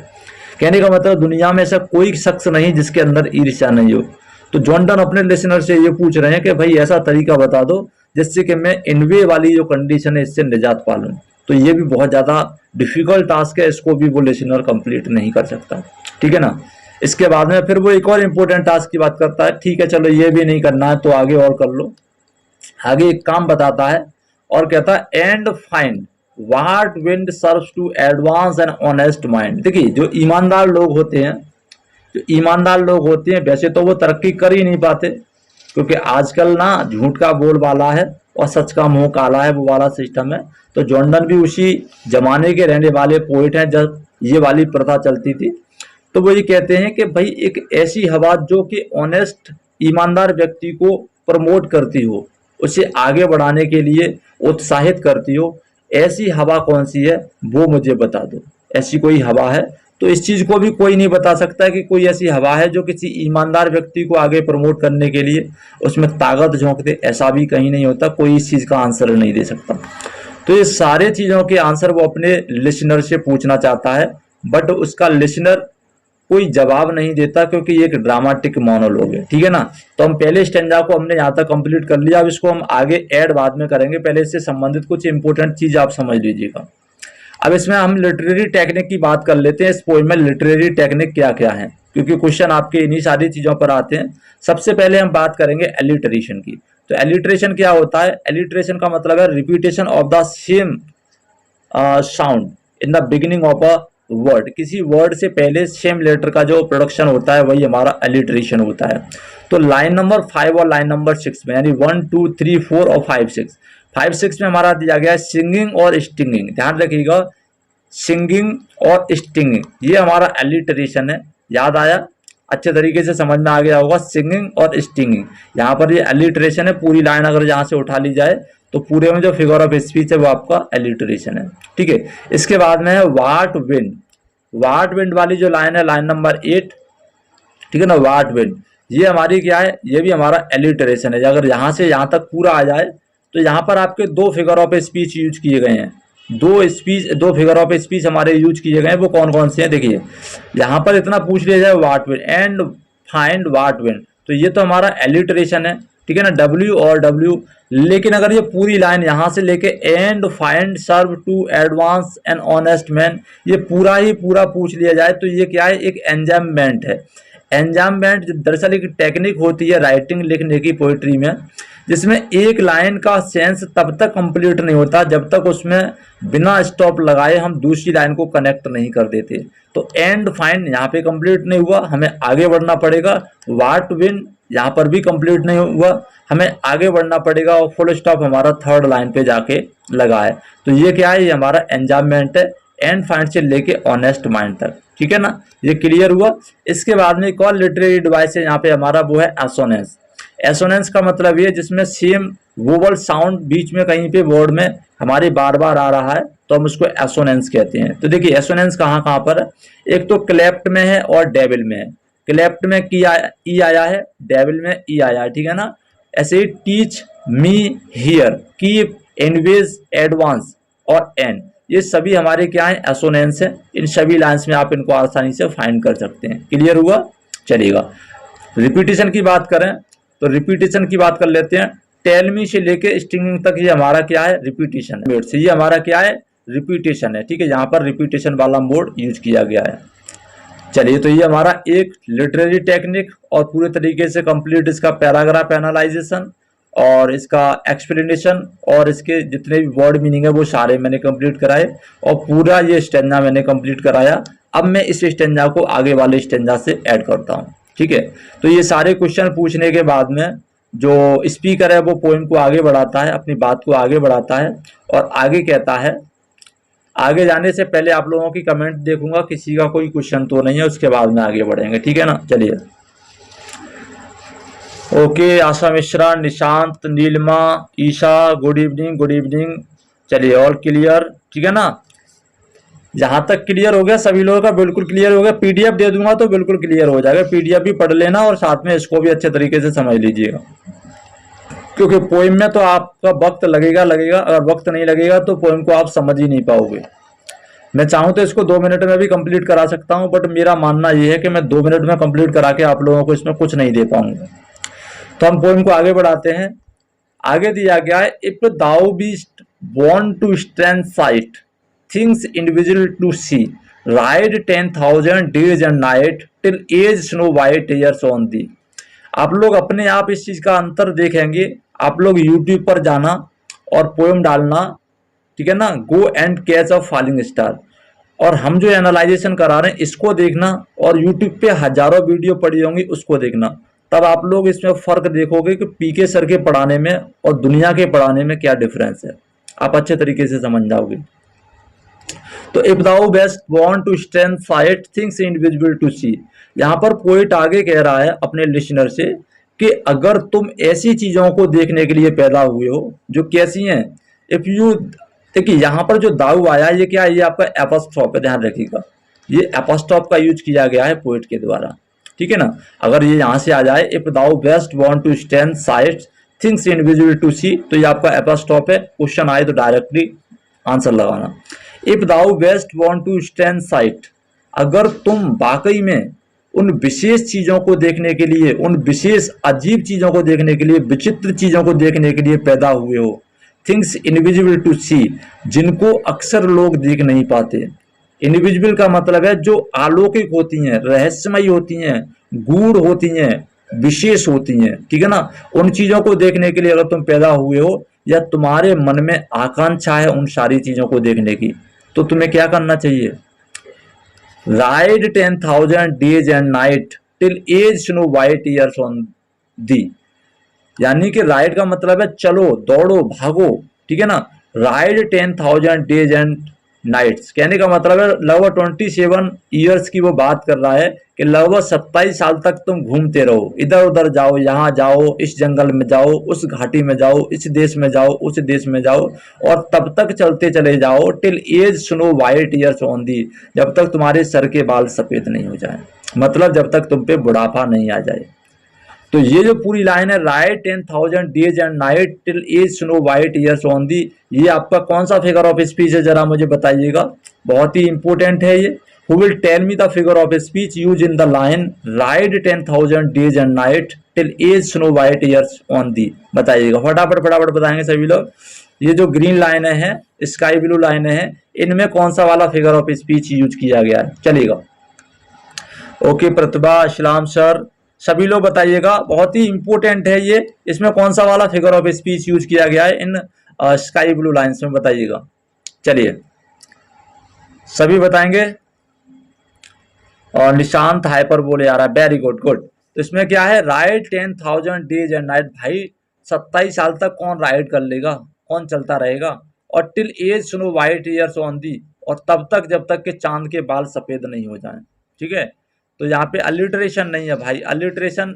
कहने का मतलब दुनिया में ऐसा कोई शख्स नहीं जिसके अंदर ईर्ष्या नहीं हो। तो जॉनडन अपने लिसनर से ये पूछ रहे हैं कि भाई ऐसा तरीका बता दो जिससे कि मैं इनवे वाली जो कंडीशन है इससे निजात पा लूं। तो ये भी बहुत ज्यादा डिफिकल्ट टास्क है, इसको भी वो लिसनर कंप्लीट नहीं कर सकता, ठीक है ना। इसके बाद में फिर वो एक और इम्पोर्टेंट टास्क की बात करता है, ठीक है चलो ये भी नहीं करना है तो आगे और कर लो। आगे एक काम बताता है और कहता है and find what wind serves to advance an honest mind. देखिए जो ईमानदार लोग होते हैं, जो ईमानदार लोग होते हैं वैसे तो वो तरक्की कर ही नहीं पाते, क्योंकि आजकल ना झूठ का बोलबाला है और सच का मुंह काला है, वो वाला सिस्टम है। तो जॉनडन भी उसी जमाने के रहने वाले पोइट हैं जब ये वाली प्रथा चलती थी। तो वो ये कहते हैं कि भाई एक ऐसी हवा जो कि ऑनेस्ट ईमानदार व्यक्ति को प्रमोट करती हो, उसे आगे बढ़ाने के लिए उत्साहित करती हो, ऐसी हवा कौन सी है वो मुझे बता दो। ऐसी कोई हवा है तो इस चीज को भी कोई नहीं बता सकता कि कोई ऐसी हवा है जो किसी ईमानदार व्यक्ति को आगे प्रमोट करने के लिए उसमें ताकत झोंक दे, ऐसा भी कहीं नहीं होता। कोई इस चीज का आंसर नहीं दे सकता। तो ये सारे चीजों के आंसर वो अपने लिसनर से पूछना चाहता है, बट उसका लिसनर कोई जवाब नहीं देता, क्योंकि ये एक ड्रामेटिक मोनोलॉग है, ठीक है ना। तो हम पहले स्टेंजा को हमने यहाँ तक कंप्लीट कर लिया। अब इसको हम आगे ऐड बाद में करेंगे, पहले इससे संबंधित कुछ इंपोर्टेंट चीज आप समझ लीजिएगा। अब इसमें हम लिटरेरी टेक्निक की बात कर लेते हैं। इस पोएम में लिटरेरी टेक्निक क्या क्या है, क्योंकि क्वेश्चन आपके इन्हीं सारी चीजों पर आते हैं। सबसे पहले हम बात करेंगे एलिटरेशन की। तो एलिटरेशन क्या होता है? एलिटरेशन का मतलब है repetition of the same sound in the beginning of a word. किसी वर्ड से पहले सेम लेटर का जो प्रोडक्शन होता है वही हमारा एलिटरेशन होता है। तो लाइन नंबर 5 और लाइन नंबर 6 में, यानी 1 2 3 4 और 5 6, 5 6 में हमारा दिया गया है सिंगिंग और स्टिंगिंग। ध्यान रखिएगा, सिंगिंग और स्टिंगिंग ये हमारा एलिटरेशन है। याद आया? अच्छे तरीके से समझ में आ गया होगा। सिंगिंग और स्टिंगिंग, यहाँ पर ये एलिटरेशन है। पूरी लाइन अगर यहाँ से उठा ली जाए तो पूरे में जो फिगर ऑफ स्पीच है वो आपका एलिटरेशन है, ठीक है। इसके बाद में है वाट विंड। वाट विंड वाली जो लाइन है, लाइन नंबर 8, ठीक है ना। वाट विंड ये हमारी क्या है? ये भी हमारा एलिटरेशन है। अगर यहाँ से यहाँ तक पूरा आ जाए तो यहाँ पर आपके दो फिगर ऑफ स्पीच यूज किए गए हैं। दो फिगर ऑफ स्पीच हमारे यूज किए गए हैं। वो कौन कौन से हैं? देखिए, यहाँ पर इतना पूछ लिया जाए what wind and find what wind, तो ये तो हमारा एलिटरेशन है, ठीक है ना, डब्ल्यू और डब्ल्यू। लेकिन अगर ये पूरी लाइन यहाँ से लेके and find serve to advance an honest man, ये पूरा ही पूरा पूछ लिया जाए तो ये क्या है? एक एंजाममेंट है। एंजाममेंट दरअसल एक टेक्निक होती है राइटिंग लिखने की, पोइट्री में, जिसमें एक लाइन का सेंस तब तक कंप्लीट नहीं होता जब तक उसमें बिना स्टॉप लगाए हम दूसरी लाइन को कनेक्ट नहीं कर देते। तो एंड फाइंड यहाँ पे कंप्लीट नहीं हुआ, हमें आगे बढ़ना पड़ेगा। वाट विन यहाँ पर भी कंप्लीट नहीं हुआ, हमें आगे बढ़ना पड़ेगा। और फुल स्टॉप हमारा थर्ड लाइन पे जाके लगा है। तो ये क्या है? ये हमारा एंजाममेंट है, एंड फाइंड से लेके ऑनेस्ट माइंड तक, ठीक है ना। ये क्लियर हुआ। इसके बाद में एक और लिटरेरी डिवाइस है यहाँ पे हमारा, वो है एसोनेंस। एसोनेंस का मतलब ये जिसमें सेम वोवल साउंड बीच में कहीं पे वर्ड में हमारे बार बार आ रहा है, तो हम उसको एसोनेंस कहते हैं। तो देखिए एसोनेंस कहाँ कहाँ पर है? एक तो क्लेप्ट में है और डेविल में है। क्लेप्ट में ई आया है, डेविल में ई आया है, ठीक है ना। ऐसे ही teach me hear, keep, envy's, advance और एन, ये सभी हमारे क्या है? एसोनेंस है। इन सभी लाइन्स में आप इनको आसानी से फाइंड कर सकते हैं। क्लियर हुआ? चलेगा। रिपीटेशन की बात करें तो रिपीटेशन की बात कर लेते हैं। टेल मी से लेके स्टिंगिंग तक ये हमारा क्या है? रिपीटेशन है। से ये हमारा क्या है? रिपीटेशन है, ठीक है। यहाँ पर रिपीटेशन वाला मोड यूज किया गया है। चलिए, तो ये हमारा एक लिटरेरी टेक्निक और पूरे तरीके से कंप्लीट इसका पैराग्राफ एनालाइजेशन और इसका एक्सप्लेनेशन और इसके जितने भी वर्ड मीनिंग है वो सारे मैंने कंप्लीट कराए और पूरा ये स्टेंजा मैंने कंप्लीट कराया। अब मैं इस स्टेंजा को आगे वाले स्टेंजा से ऐड करता हूँ, ठीक है। तो ये सारे क्वेश्चन पूछने के बाद में जो स्पीकर है वो पोएम को आगे बढ़ाता है, अपनी बात को आगे बढ़ाता है और आगे कहता है। आगे जाने से पहले आप लोगों की कमेंट देखूंगा, किसी का कोई क्वेश्चन तो नहीं है, उसके बाद में आगे बढ़ेंगे, ठीक है ना। चलिए, okay, Asha Mishra, Nishant, Neelima, Isha, good evening, good evening. चलिए, ऑल क्लियर, ठीक है ना। जहां तक क्लियर हो गया सभी लोगों का? बिल्कुल क्लियर हो गया। पीडीएफ दे दूंगा तो बिल्कुल क्लियर हो जाएगा। पीडीएफ भी पढ़ लेना और साथ में इसको भी अच्छे तरीके से समझ लीजिएगा, क्योंकि पोएम में तो आपका वक्त लगेगा। अगर वक्त नहीं लगेगा तो पोएम को आप समझ ही नहीं पाओगे। मैं चाहूं तो इसको 2 मिनट में भी कंप्लीट करा सकता हूं, बट मेरा मानना यह है कि मैं 2 मिनट में कंप्लीट करा के आप लोगों को इसमें कुछ नहीं दे पाऊंगा। तो हम पोएम को आगे बढ़ाते हैं। आगे दिया गया है, if thou beest born to strength site things individual to see ride 10,000 days and night till age snow white hairs on thee. आप लोग अपने आप इस चीज का अंतर देखेंगे। आप लोग यूट्यूब पर जाना और पोएम डालना, ठीक है ना, go and catch a falling star, और हम जो एनालाइजेशन करा रहे हैं इसको देखना, और यूट्यूब पे हजारों वीडियो पड़ी होंगी उसको देखना। तब आप लोग इसमें फर्क देखोगे कि पीके सर के पढ़ाने में और दुनिया के पढ़ाने में क्या डिफरेंस है। आप अच्छे तरीके से समझ जाओगे। तो if thou be'st want to strength site things individual to see, यहाँ पर पोइट आगे कह रहा है अपने लिसनर से कि अगर तुम ऐसी चीजों को देखने के लिए पैदा हुए हो जो कैसी हैं, इफ यू, देखिए यहाँ पर जो दाऊ आया ये क्या है? ये आपका एपोस्ट्रोफ है, ध्यान रखिएगा। ये एपोस्ट्रोफ का यूज किया गया है पोएट के द्वारा, ठीक है ना। अगर ये यहाँ से आ जाए, if thou be'st want to stand side things invisible to see, तो ये आपका एपोस्ट्रोफ है। क्वेश्चन आए तो डायरेक्टली आंसर लगाना। If thou be'st want to stand side, अगर तुम वाकई में उन विशेष चीजों को देखने के लिए, उन विशेष अजीब चीजों को देखने के लिए, विचित्र चीजों को देखने के लिए पैदा हुए हो, थिंग्स इनविजिबल टू सी, जिनको अक्सर लोग देख नहीं पाते। इनविजिबल का मतलब है जो अलौकिक होती हैं, रहस्यमयी होती हैं, गूढ़ होती हैं, विशेष होती हैं, ठीक है ना। उन चीजों को देखने के लिए अगर तुम पैदा हुए हो या तुम्हारे मन में आकांक्षा है उन सारी चीजों को देखने की, तो तुम्हें क्या करना चाहिए? Ride 10,000 days and night till age snow white hairs on दी, यानी कि राइड का मतलब है चलो, दौड़ो, भागो, ठीक है ना। राइड 10,000 डेज एंड नाइट्स कहने का मतलब है लगभग 27 ईयर्स की वो बात कर रहा है कि लगभग 27 साल तक तुम घूमते रहो, इधर उधर जाओ, यहाँ जाओ, इस जंगल में जाओ, उस घाटी में जाओ, इस देश में जाओ, उस देश में जाओ, और तब तक चलते चले जाओ till age snow white hairs on दी, जब तक तुम्हारे सर के बाल सफेद नहीं हो जाए, मतलब जब तक तुम पे बुढ़ापा नहीं आ जाए। तो ये जो पूरी लाइन है, right 10,000 days and night till age snow white hairs on दी, ये आपका कौन सा फिगर ऑफ स्पीच है, जरा मुझे बताइएगा, बहुत ही इंपॉर्टेंट है ये। Who will tell me the figure of speech use in the line ride 10,000 days and night till age snow white hairs on thee, बताइएगा फटाफट फटाफट बताएंगे सभी लोग। ये जो ग्रीन लाइन है, स्काई ब्लू लाइन है, इनमें कौन सा वाला फिगर ऑफ स्पीच यूज किया गया है, चलिएगा। ओके प्रतिभा, इस्लाम सर, सभी लोग बताइएगा, बहुत ही इंपॉर्टेंट है ये, इसमें कौन सा वाला फिगर ऑफ स्पीच यूज किया गया है इन स्काई ब्लू लाइंस में, बताइएगा। चलिए सभी बताएंगे। और निशांत हाइपर बोले आ रहा है, वेरी गुड गुड। तो इसमें क्या है, राइड 10,000 डेज एंड नाइट, भाई 27 साल तक कौन राइड कर लेगा, कौन चलता रहेगा। और till age snow white hairs on दी, और तब तक जब तक के चांद के बाल सफेद नहीं हो जाएं, ठीक है। तो यहाँ पे अलिट्रेशन नहीं है भाई, अलिट्रेशन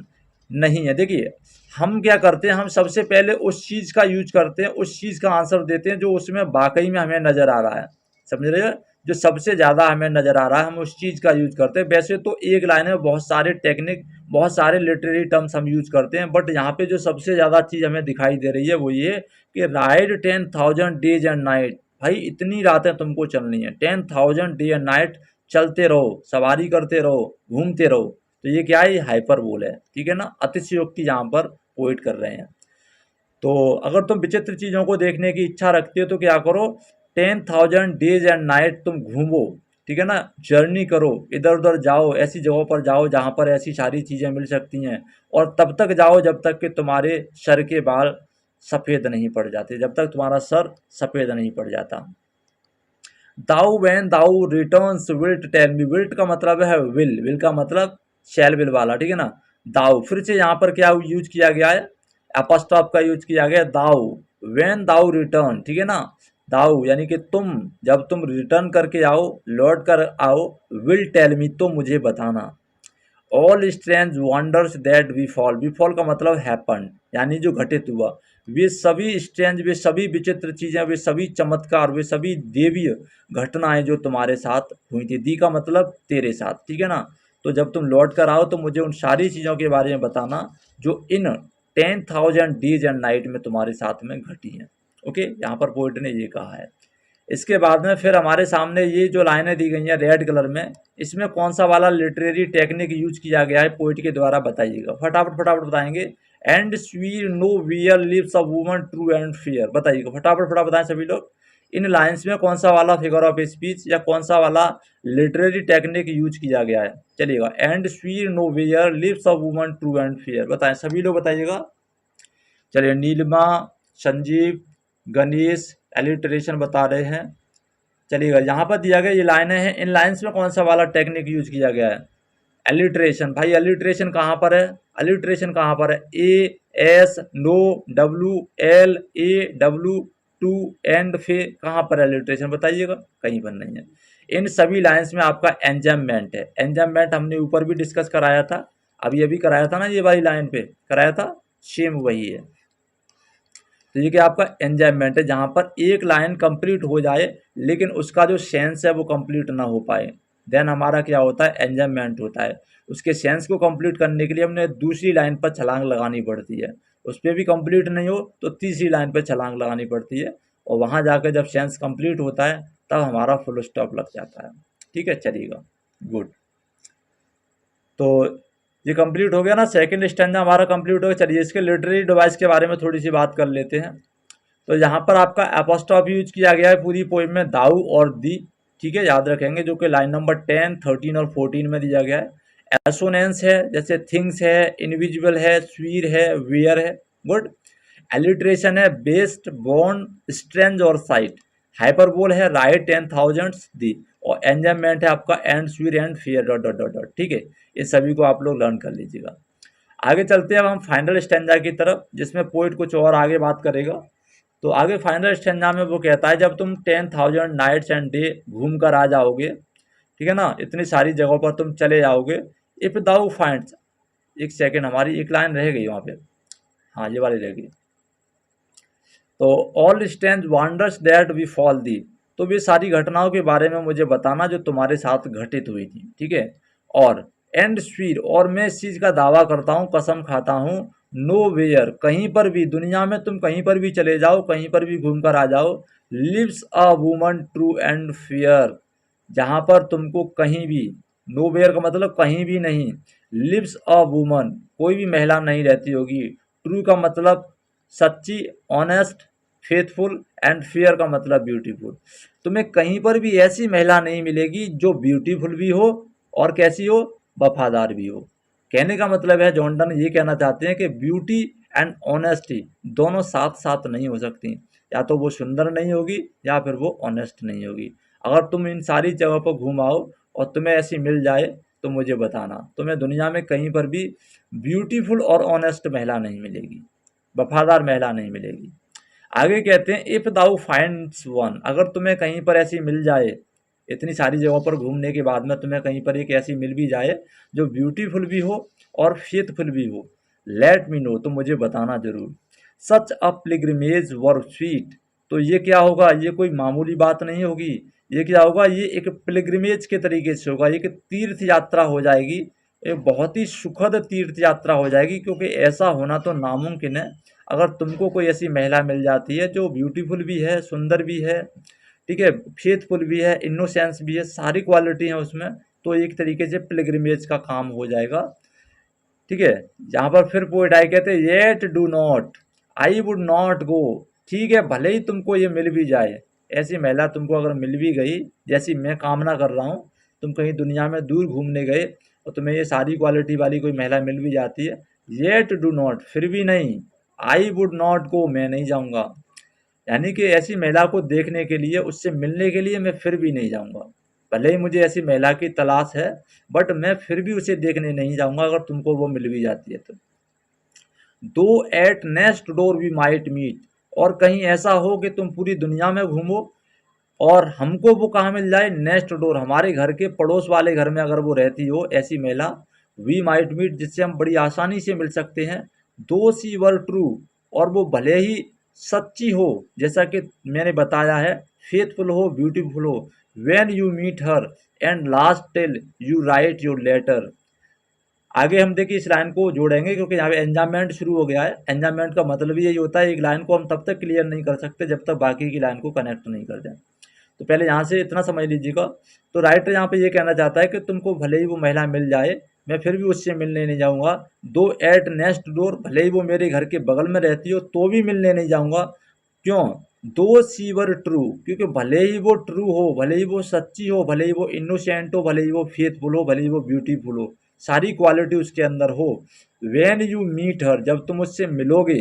नहीं है। देखिए हम क्या करते हैं, हम सबसे पहले उस चीज़ का यूज करते हैं, उस चीज़ का आंसर देते हैं जो उसमें वाकई में हमें नज़र आ रहा है, समझ रहे हो, जो सबसे ज़्यादा हमें नज़र आ रहा है हम उस चीज़ का यूज करते हैं। वैसे तो एक लाइन में बहुत सारे टेक्निक, बहुत सारे लिटरेरी टर्म्स हम यूज करते हैं, बट यहाँ पे जो सबसे ज़्यादा चीज़ हमें दिखाई दे रही है वो ये कि राइड 10,000 डेज एंड नाइट, भाई इतनी रातें तुमको चलनी है, 10,000 डे एंड नाइट चलते रहो, सवारी करते रहो, घूमते रहो। तो ये क्या है, ये हाइपरबोल है, ठीक है ना, अतिशयोक्ति यहाँ पर पोइट कर रहे हैं। तो अगर तुम विचित्र चीज़ों को देखने की इच्छा रखते हो तो क्या करो, 10,000 डेज एंड नाइट तुम घूमो, ठीक है ना, जर्नी करो, इधर उधर जाओ, ऐसी जगहों पर जाओ जहाँ पर ऐसी सारी चीज़ें मिल सकती हैं, और तब तक जाओ जब तक कि तुम्हारे सर के बाल सफ़ेद नहीं पड़ जाते, जब तक तुम्हारा सर सफ़ेद नहीं पड़ जाता। Thou when thou return'st wilt tell me, wilt का मतलब है विल, विल का मतलब शैल विल वाला, ठीक है ना। दाउ, फिर से यहाँ पर क्या यूज किया गया है, एपोस्ट्रोफ का यूज किया गया, दाउ वैन दाउ रिटर्न, ठीक है ना। दाउ यानी कि तुम, जब तुम रिटर्न करके आओ, लौट कर आओ, विल टेल मी, तो मुझे बताना। All strange wonders that we fall का मतलब हैपन, यानी जो घटित हुआ, वे सभी स्ट्रेंज, वे सभी विचित्र चीज़ें, वे सभी चमत्कार, वे सभी देवीय घटनाएं जो तुम्हारे साथ हुई थी, दी का मतलब तेरे साथ, ठीक है ना। तो जब तुम लौट कर आओ तो मुझे उन सारी चीज़ों के बारे में बताना जो इन 10,000 डेज एंड नाइट में तुम्हारे साथ में घटी हैं। ओके, यहाँ पर पोइट ने ये कहा है। इसके बाद में फिर हमारे सामने ये जो लाइनें दी गई हैं रेड कलर में, इसमें कौन सा वाला लिटरेरी टेक्निक यूज किया गया है पोइट के द्वारा, बताइएगा फटाफट फटाफट बताएंगे। And we know where lives a woman true and fair, बताइएगा फटाफट फटाफट बताएं सभी लोग। इन लाइन्स में कौन सा वाला फिगर ऑफ स्पीच या कौन सा वाला लिटरेरी टेक्निक यूज किया गया है, चलिएगा। And we know where lives a woman true and fair, बताएं सभी लोग बताइएगा। चलिए नीलिमा, संजीव, गणेश एलिट्रेशन बता रहे हैं। चलिएगा यहाँ पर दिया गया ये लाइनें हैं, इन लाइन्स में कौन सा वाला टेक्निक यूज किया गया है, एलिट्रेशन। भाई एलिट्रेशन कहाँ पर है, एलिट्रेशन कहाँ पर है, A S no W L A W to and फे, कहाँ पर एलिट्रेशन बताइएगा, कहीं पर नहीं है। इन सभी लाइन्स में आपका एंजाममेंट है, एंजाममेंट हमने ऊपर भी डिस्कस कराया था, अभी कराया था ना, ये वाली लाइन पे कराया था, सेम वही है। तो ये क्या आपका एंजाइमेंट है, जहाँ पर एक लाइन कंप्लीट हो जाए लेकिन उसका जो सेंस है वो कंप्लीट ना हो पाए, देन हमारा क्या होता है, एंजाइममेंट होता है। उसके सेंस को कंप्लीट करने के लिए हमने दूसरी लाइन पर छलांग लगानी पड़ती है, उस पर भी कंप्लीट नहीं हो तो तीसरी लाइन पर छलांग लगानी पड़ती है, और वहाँ जाकर जब सेंस कंप्लीट होता है तब हमारा फुल स्टॉप लग जाता है। ठीक है, चलिएगा, गुड। तो ये कंप्लीट हो गया ना, सेकंड स्टैंजा हमारा कंप्लीट हो गया। चलिए इसके लिटरेरी डिवाइस के बारे में थोड़ी सी बात कर लेते हैं। तो यहाँ पर आपका एपोस्ट्रॉफ यूज किया गया है पूरी पोइम में, दाऊ और दी, ठीक है, याद रखेंगे, जो कि लाइन नंबर 10, 13 और 14 में दिया गया है। एसोनेंस है, जैसे थिंग्स है, इनविजिबल है, स्वीर है, वेयर है, गुड। एलिट्रेशन है, बेस्ड, बॉन्ड, स्ट्रेंज और साइट। हाइपरबोल है, राइट एंड थाउजेंड्स दी। और एंजाइममेंट है आपका and, SWIR and, fear, dot dot dot dot, ठीक है। ये सभी को आप लोग लर्न कर लीजिएगा। आगे चलते हैं अब हम फाइनल स्टैंजा की तरफ, जिसमें पोइट कुछ और आगे बात करेगा। तो आगे फाइनल स्टैंजा में वो कहता है, जब तुम 10,000 नाइट्स एंड डे घूम कर आ जाओगे, ठीक है ना, इतनी सारी जगहों पर तुम चले जाओगे। इफ दाउ फाइंड्स, एक सेकेंड, हमारी एक लाइन रह गई वहाँ पे, हाँ ये वाली रह गई। तो all strange wonders that we fall thee, तो वे सारी घटनाओं के बारे में मुझे बताना जो तुम्हारे साथ घटित हुई थी, ठीक है। और एंड स्वीर, और मैं इस चीज़ का दावा करता हूँ, कसम खाता हूँ, नो वेयर, कहीं पर भी दुनिया में तुम कहीं पर भी चले जाओ, कहीं पर भी घूम कर आ जाओ, lives a woman true and fair, जहाँ पर तुमको कहीं भी, नो वेयर का मतलब कहीं भी नहीं, लिव्स अ वुमन, कोई भी महिला नहीं रहती होगी, ट्रू का मतलब सच्ची, ऑनेस्ट, फेथफुल, एंड फेयर का मतलब ब्यूटीफुल। तुम्हें कहीं पर भी ऐसी महिला नहीं मिलेगी जो ब्यूटीफुल भी हो और कैसी हो, वफादार भी हो। कहने का मतलब है, जॉन डन ये कहना चाहते हैं कि ब्यूटी एंड ऑनेस्टी दोनों साथ साथ नहीं हो सकती, या तो वो सुंदर नहीं होगी या फिर वो ऑनेस्ट नहीं होगी। अगर तुम इन सारी जगहों पर घुमाओ और तुम्हें ऐसी मिल जाए तो मुझे बताना, तुम्हें दुनिया में कहीं पर भी ब्यूटीफुल और ऑनेस्ट महिला नहीं मिलेगी, वफादार महिला नहीं मिलेगी। आगे कहते हैं, इफ दाउ फाइंड्स वन, अगर तुम्हें कहीं पर ऐसी मिल जाए, इतनी सारी जगहों पर घूमने के बाद में तुम्हें कहीं पर एक ऐसी मिल भी जाए जो ब्यूटीफुल भी हो और फेथफुल भी हो, लेट मी नो, तो मुझे बताना जरूर। सच अ पिलग्रिमेज वर स्वीट, तो ये क्या होगा, ये कोई मामूली बात नहीं होगी, ये क्या होगा, ये एक पिलग्रिमेज के तरीके से होगा, एक तीर्थ यात्रा हो जाएगी, एक बहुत ही सुखद तीर्थ यात्रा हो जाएगी, क्योंकि ऐसा होना तो नामुमकिन है। अगर तुमको कोई ऐसी महिला मिल जाती है जो ब्यूटीफुल भी है, सुंदर भी है, ठीक है, फेथफुल भी है, इनोसेंस भी है, सारी क्वालिटी है उसमें, तो एक तरीके से पिलग्रिमेज का काम हो जाएगा, ठीक है। यहाँ पर फिर पोएट आई कहते हैं, yet do not, I would not go, ठीक है, भले ही तुमको ये मिल भी जाए, ऐसी महिला तुमको अगर मिल भी गई, जैसी मैं कामना कर रहा हूँ, तुम कहीं दुनिया में दूर घूमने गए और तुम्हें ये सारी क्वालिटी वाली कोई महिला मिल भी जाती है, येट डू नॉट, फिर भी नहीं, आई वुड नॉट गो, मैं नहीं जाऊँगा, यानी कि ऐसी महिला को देखने के लिए, उससे मिलने के लिए मैं फिर भी नहीं जाऊँगा, भले ही मुझे ऐसी महिला की तलाश है, बट मैं फिर भी उसे देखने नहीं जाऊँगा अगर तुमको वो मिल भी जाती है तो। Though at next door we might meet, और कहीं ऐसा हो कि तुम पूरी दुनिया में घूमो और हमको वो कहाँ मिल जाए, नेक्स्ट डोर, हमारे घर के पड़ोस वाले घर में अगर वो रहती हो ऐसी महिला, वी माइट मीट, जिससे हम बड़ी आसानी से मिल सकते हैं। दो सी वर ट्रू, और वो भले ही सच्ची हो, जैसा कि मैंने बताया है, फेथफुल हो, ब्यूटीफुल हो, when you meet her and last till you write your letter. आगे हम देखिए इस लाइन को जोड़ेंगे, क्योंकि यहाँ पे एंजाइममेंट शुरू हो गया है। एंजाइममेंट का मतलब यही होता है, एक लाइन को हम तब तक क्लियर नहीं कर सकते जब तक बाकी की लाइन को कनेक्ट नहीं कर दें। तो पहले यहाँ से इतना समझ लीजिएगा। तो राइटर यहाँ पे ये कहना चाहता है कि तुमको भले ही वो महिला मिल जाए, मैं फिर भी उससे मिलने नहीं जाऊँगा। दो एट नेक्स्ट डोर, भले ही वो मेरे घर के बगल में रहती हो तो भी मिलने नहीं जाऊँगा। क्यों? दो सी वर ट्रू, क्योंकि भले ही वो ट्रू हो, भले ही वो सच्ची हो, भले ही वो इनोसेंट हो, भले ही वो फेथफुल हो, भले ही वो ब्यूटीफुल हो, सारी क्वालिटी उसके अंदर हो, व्हेन यू मीट हर, जब तुम उससे मिलोगे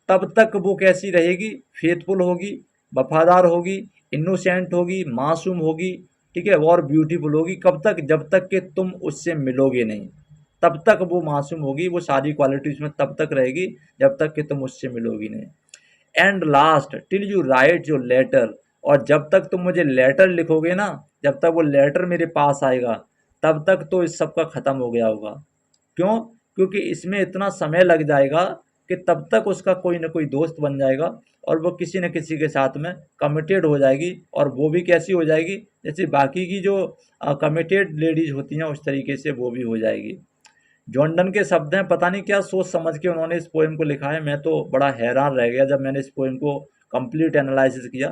तब तक वो कैसी रहेगी, फेथफुल होगी, वफादार होगी, इनोसेंट होगी, मासूम होगी, ठीक है, और ब्यूटीफुल होगी। कब तक? जब तक कि तुम उससे मिलोगे नहीं, तब तक वो मासूम होगी, वो सारी क्वालिटी उसमें तब तक रहेगी जब तक कि तुम उससे मिलोगी नहीं। And last till you write your letter, और जब तक तुम मुझे लेटर लिखोगे ना, जब तक वो लेटर मेरे पास आएगा तब तक तो इस सब का ख़त्म हो गया होगा। क्यों? क्योंकि इसमें इतना समय लग जाएगा कि तब तक उसका कोई ना कोई दोस्त बन जाएगा और वो किसी न किसी के साथ में कमिटेड हो जाएगी, और वो भी कैसी हो जाएगी, जैसे बाकी की जो कमिटेड लेडीज होती हैं उस तरीके से वो भी हो जाएगी। जॉन डन के शब्द हैं, पता नहीं क्या सोच समझ के उन्होंने इस पोएम को लिखा है, मैं तो बड़ा हैरान रह गया जब मैंने इस पोएम को कंप्लीट एनालिसिस किया।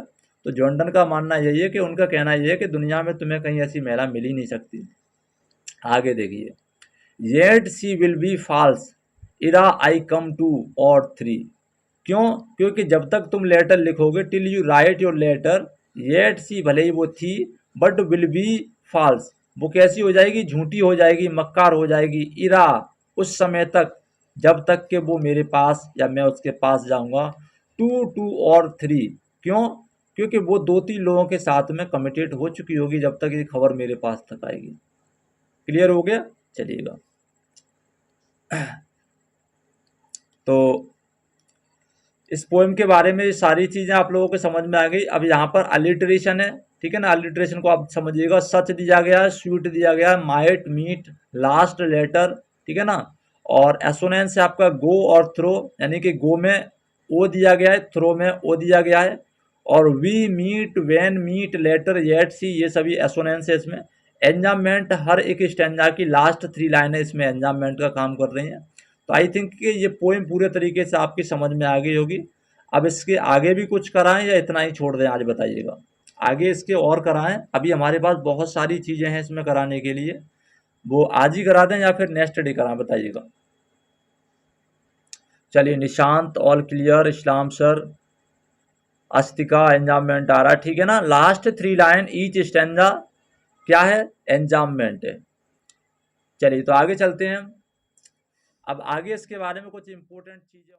तो जॉन डन का मानना यही है कि उनका कहना यह है कि दुनिया में तुम्हें कहीं ऐसी महिला मिल ही नहीं सकती। आगे देखिए, yet she will be false ere I come two or three. क्यों? क्योंकि जब तक तुम लेटर लिखोगे, till you write your letter, yet she भले ही वो थी, बट विल बी फॉल्स, वो कैसी हो जाएगी, झूठी हो जाएगी, मक्कार हो जाएगी, इरा उस समय तक, जब तक कि वो मेरे पास या मैं उसके पास जाऊंगा, टू टू और थ्री। क्यों? क्योंकि वो 2-3 लोगों के साथ में कमिटेड हो चुकी होगी जब तक ये खबर मेरे पास तक आएगी। क्लियर हो गया? चलिएगा। तो इस पोएम के बारे में ये सारी चीज़ें आप लोगों को समझ में आ गई। अब यहाँ पर अलिटरेशन है, ठीक है ना, अलिटरेशन को आप समझिएगा। सच दिया गया है, स्वीट दिया गया है, माइट, मीट, लास्ट, लेटर, ठीक है ना। और एसोनेंस है आपका गो और थ्रो, यानी कि गो में ओ दिया गया है, थ्रो में ओ दिया गया है। और we, meet, when, meet, letter, yet, she, ये सभी एसोनेंस है इसमें। एंजाममेंट, हर एक स्टैंजा की लास्ट 3 लाइनें इसमें एंजाममेंट का काम कर रही हैं। तो आई थिंक कि ये पोएम पूरे तरीके से आपकी समझ में आ गई होगी। अब इसके आगे भी कुछ कराएं या इतना ही छोड़ दें, आज बताइएगा। आगे इसके और कराएं, अभी हमारे पास बहुत सारी चीज़ें हैं इसमें कराने के लिए, वो आज ही करा दें या फिर नेक्स्ट डे कराएं, बताइएगा। चलिए, निशांत ऑल क्लियर, इस्लाम सर, अस्तिका एंजाममेंट आ रहा है, ठीक है ना। लास्ट 3 लाइन ईच स्टैंजा क्या है, एंजाममेंट है। चलिए तो आगे चलते हैं। अब आगे इसके बारे में कुछ इंपॉर्टेंट चीज़ें